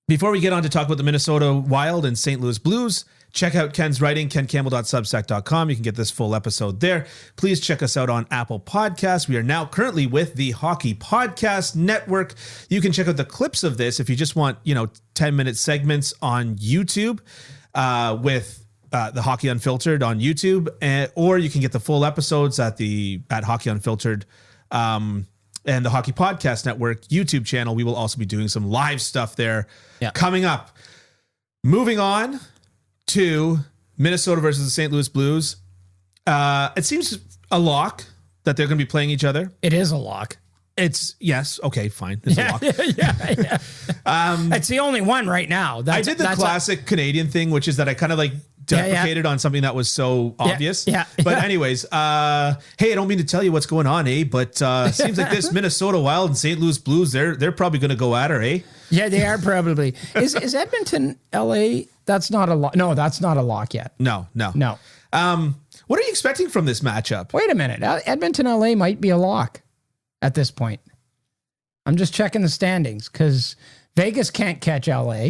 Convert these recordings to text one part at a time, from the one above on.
Before we get on to talk about the Minnesota Wild and St. Louis Blues, check out Ken's writing, kencampbell.substack.com. You can get this full episode there. Please check us out on Apple Podcasts. We are now currently with the Hockey Podcast Network. You can check out the clips of this if you just want, 10-minute segments on YouTube with the Hockey Unfiltered on YouTube, or you can get the full episodes at Hockey Unfiltered and the Hockey Podcast Network YouTube channel. We will also be doing some live stuff there coming up. Moving on to Minnesota versus the St. Louis Blues. It seems a lock that they're going to be playing each other. It is a lock. Yes. Okay, fine. It's a lock. Yeah. It's the only one right now. I did the classic Canadian thing, which is that I kind of like deprecated on something that was so obvious. But anyways, hey, I don't mean to tell you what's going on, but seems like this Minnesota Wild and St. Louis Blues, they're probably going to go at her, Yeah, they are probably. Is Edmonton, LA? That's not a lock. No, that's not a lock yet. No. What are you expecting from this matchup? Wait a minute. Edmonton, LA might be a lock at this point. I'm just checking the standings because Vegas can't catch LA.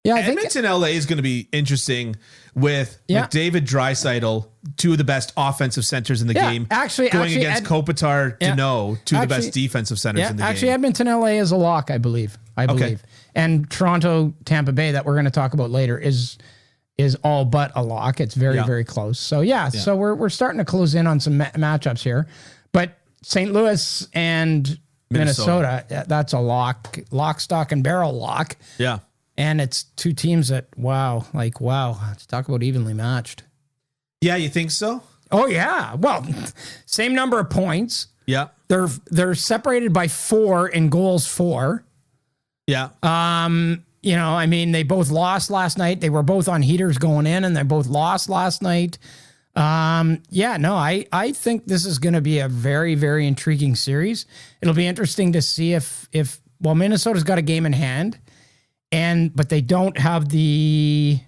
Yeah, I think Edmonton, LA is going to be interesting with McDavid, Draisaitl, two of the best offensive centers in the game, going against Kopitar, Danault, two of the best defensive centers in the game. Actually, Edmonton, LA is a lock, I believe. Okay. And Toronto, Tampa Bay, that we're going to talk about later, is all but a lock. It's very, very close. So, so we're starting to close in on some matchups here. But St. Louis and Minnesota, that's a lock, stock, and barrel lock. Yeah. And it's two teams that, wow, talk about evenly matched. Yeah, you think so? Oh, yeah. Well, same number of points. Yeah. They're separated by 4 in goals for. Yeah. They both lost last night. They were both on heaters going in, and they both lost last night. I think this is going to be a very, very intriguing series. It'll be interesting to see if Minnesota's got a game in hand, but they don't have the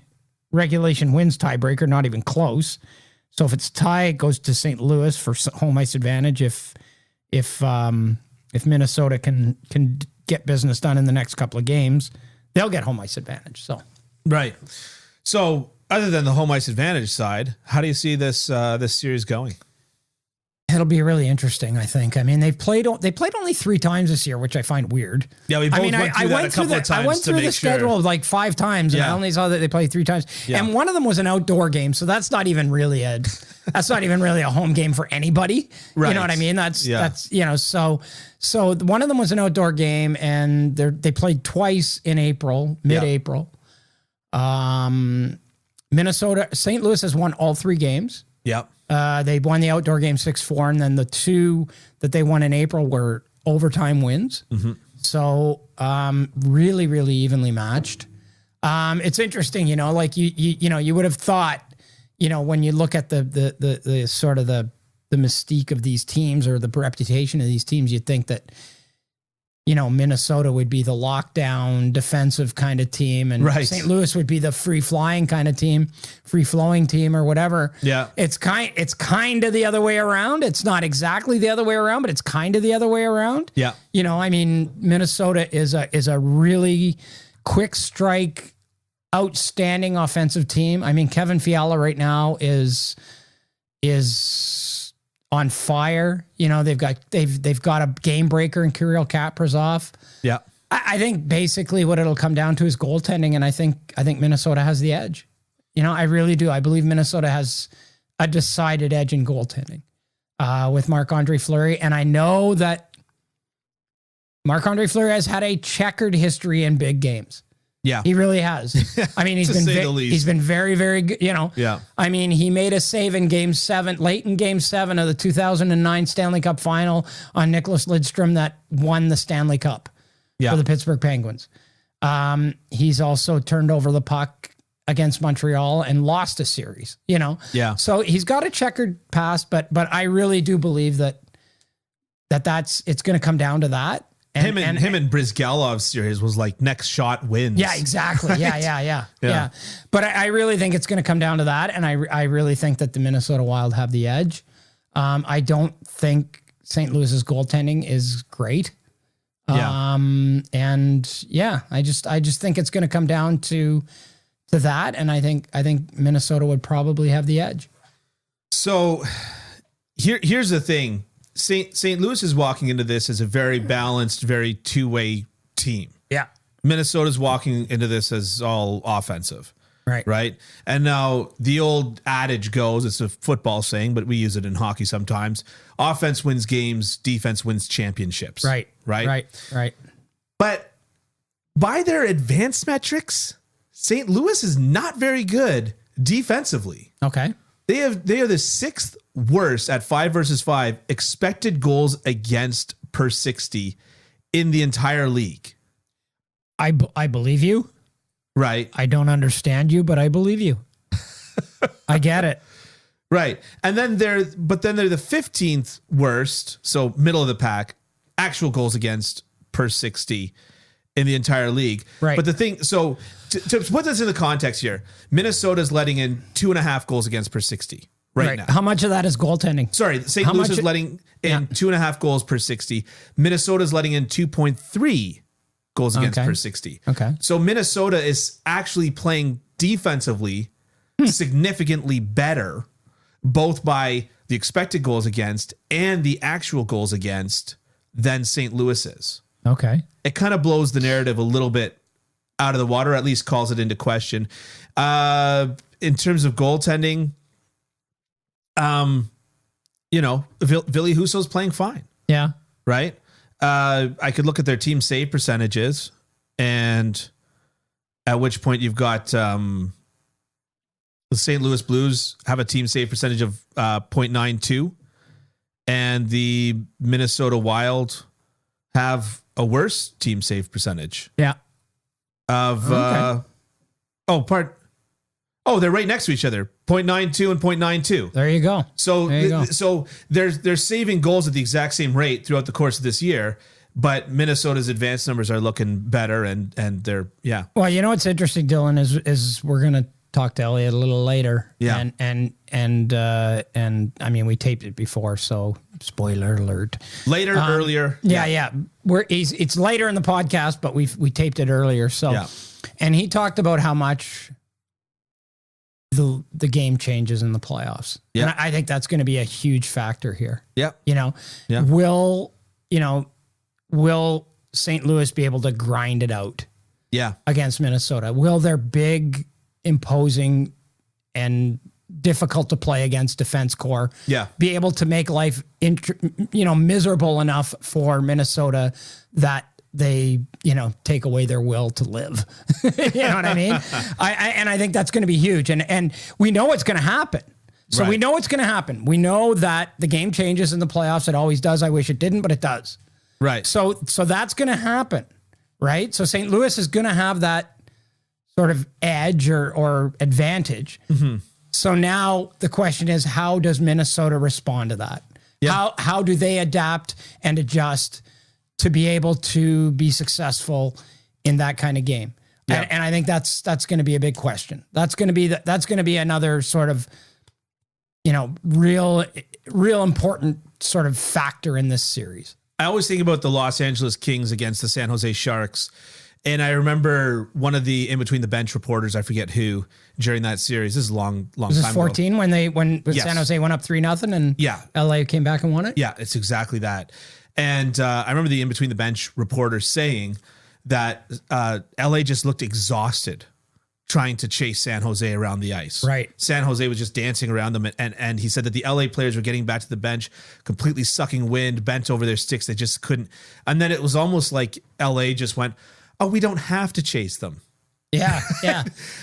regulation wins tiebreaker, not even close. So if it's tie, it goes to St. Louis for home ice advantage. If Minnesota can get business done in the next couple of games, they'll get home ice advantage. So right. So other than the home ice advantage side, how do you see this series going? It'll be really interesting, I think. I mean, they played only 3 times this year, which I find weird. Yeah, we both went through that a couple of times. I went through the schedule like 5 times, and I only saw that they played 3 times. Yeah. And one of them was an outdoor game, so that's not even really a home game for anybody. Right. You know what I mean? That's so one of them was an outdoor game, and they played twice in April, mid-April. Minnesota, St. Louis has won all 3 games. Yep. They won the outdoor game 6-4, and then the 2 that they won in April were overtime wins. Mm-hmm. So really, really evenly matched. It's interesting, you would have thought, when you look at the sort of the mystique of these teams or the reputation of these teams, you'd think that, Minnesota would be the lockdown defensive kind of team, and St. Louis would be the free-flowing kind of team, free-flowing team or whatever. Yeah. It's kind of the other way around. It's not exactly the other way around, but it's kind of the other way around. Yeah. Minnesota is a really quick strike, outstanding offensive team. Kevin Fiala right now is on fire. They've got a game breaker in Kirill Kaprizov. Yeah. I think basically what it'll come down to is goaltending, and I think Minnesota has the edge. I really do. I believe Minnesota has a decided edge in goaltending with Marc-Andre Fleury, and I know that Marc-Andre Fleury has had a checkered history in big games. Yeah, he really has. He's been very, very good. Yeah. He made a save in late in Game 7 of the 2009 Stanley Cup Final on Nicholas Lidstrom that won the Stanley Cup for the Pittsburgh Penguins. He's also turned over the puck against Montreal and lost a series. Yeah. So he's got a checkered past, but I really do believe that it's going to come down to that. Him and Brizgalov's series was like next shot wins. Yeah, exactly. Yeah. But I really think it's going to come down to that, and I really think that the Minnesota Wild have the edge. I don't think St. Louis's goaltending is great. Yeah. And yeah, I just think it's going to come down to that. And I think Minnesota would probably have the edge. So here's the thing. St. Louis is walking into this as a very balanced, very two-way team. Yeah. Minnesota's walking into this as all offensive. Right. Right. And now the old adage goes, it's a football saying, but we use it in hockey sometimes. Offense wins games, defense wins championships. Right. Right. Right. But by their advanced metrics, St. Louis is not very good defensively. Okay. They are the 6th worst at 5 versus 5 expected goals against per 60 in the entire league. I believe you. Right. I don't understand you, but I believe you. I get it. Right. And then they're the 15th worst, so middle of the pack, actual goals against per 60 in the entire league. Right. But the thing, so to put this in the context here, Minnesota's letting in 2.5 goals against per 60 right now. How much of that is goaltending? Sorry, St. Louis is letting in 2.5 goals per 60. Minnesota's letting in 2.3 goals against per 60. Okay. So Minnesota is actually playing defensively significantly better, both by the expected goals against and the actual goals against, than St. Louis is. Okay. It kind of blows the narrative a little bit out of the water, at least calls it into question. In terms of goaltending, Ville Husso's playing fine. Yeah. Right? I could look at their team save percentages, and at which point you've got the St. Louis Blues have a team save percentage of 0.92, and the Minnesota Wild have a worse team save percentage. Yeah. They're right next to each other, 0.92 and 0.92. There you go. So they're saving goals at the exact same rate throughout the course of this year, but Minnesota's advanced numbers are looking better, and they're Well, you know what's interesting, Dylan, is we're gonna talk to Elliot a little later. Yeah. And I mean, we taped it before, so spoiler alert. Earlier. Yeah. It's later in the podcast, but we taped it earlier. So, Yeah. And he talked about how much the game changes in the playoffs. Yeah. And I think that's going to be a huge factor here. Yeah. Yeah. Will St. Louis be able to grind it out? Yeah. Against Minnesota? Will their big, imposing, and difficult to play against defense core be able to make life miserable enough for Minnesota that they take away their will to live? You know what I mean? I think that's going to be huge, and we know it's going to happen. So we know it's going to happen. We know that the game changes in the playoffs. It always does. I wish it didn't, but it does. Right. So that's going to happen, right? So St. Louis is going to have that sort of edge or advantage. Mm-hmm. So now the question is, how does Minnesota respond to that? Yeah. How do they adapt and adjust to be able to be successful in that kind of game? Yeah. And I think that's going to be a big question. That's going to be another sort of real important sort of factor in this series. I always think about the Los Angeles Kings against the San Jose Sharks. And I remember one of the in between the bench reporters, I forget who, during that series. This is a long time ago. Was this 14 when Yes. San Jose went up 3-0 and LA came back and won it? Yeah, it's exactly that. And I remember the in between the bench reporter saying that LA just looked exhausted trying to chase San Jose around the ice. Right. San Jose was just dancing around them. And he said that the LA players were getting back to the bench, completely sucking wind, bent over their sticks. They just couldn't. And then it was almost like LA just went, oh, we don't have to chase them. Yeah.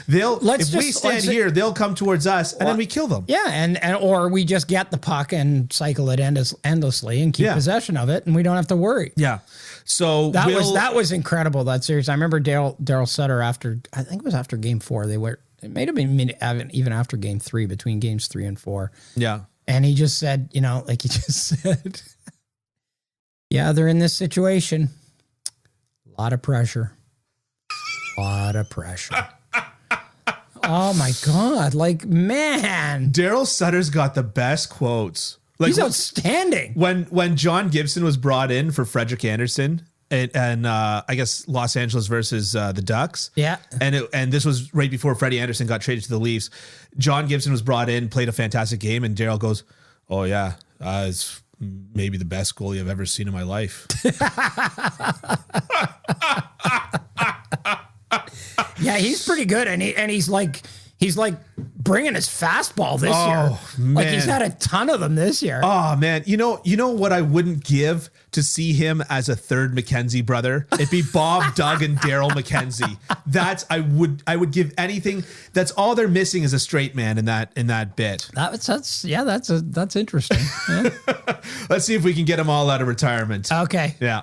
If we stand here, they'll come towards us, and then we kill them. Yeah, and or we just get the puck and cycle it endlessly and keep possession of it, and we don't have to worry. Yeah. So that was incredible, that series. I remember Daryl Sutter after Game 4. It may have been even after Game 3, between Games 3 and 4. Yeah. And he just said, like he just said, yeah, they're in this situation. A lot of pressure. Oh my God. Like, man. Daryl Sutter's got the best quotes. Like, he's outstanding. When John Gibson was brought in for Frederik Andersen and I guess Los Angeles versus the Ducks. Yeah. And this was right before Freddie Anderson got traded to the Leafs. John Gibson was brought in, played a fantastic game, and Daryl goes, "Oh yeah, it's maybe the best goalie I've ever seen in my life." Yeah, he's pretty good, and he's like bringing his fastball this year. Man. Like he's had a ton of them this year. Oh man, you know what I wouldn't give to see him as a third McKenzie brother? It'd be Bob, Doug, and Daryl McKenzie. I would give anything. That's all they're missing is a straight man in that bit. That's interesting. Yeah. Let's see if we can get them all out of retirement. Okay. Yeah.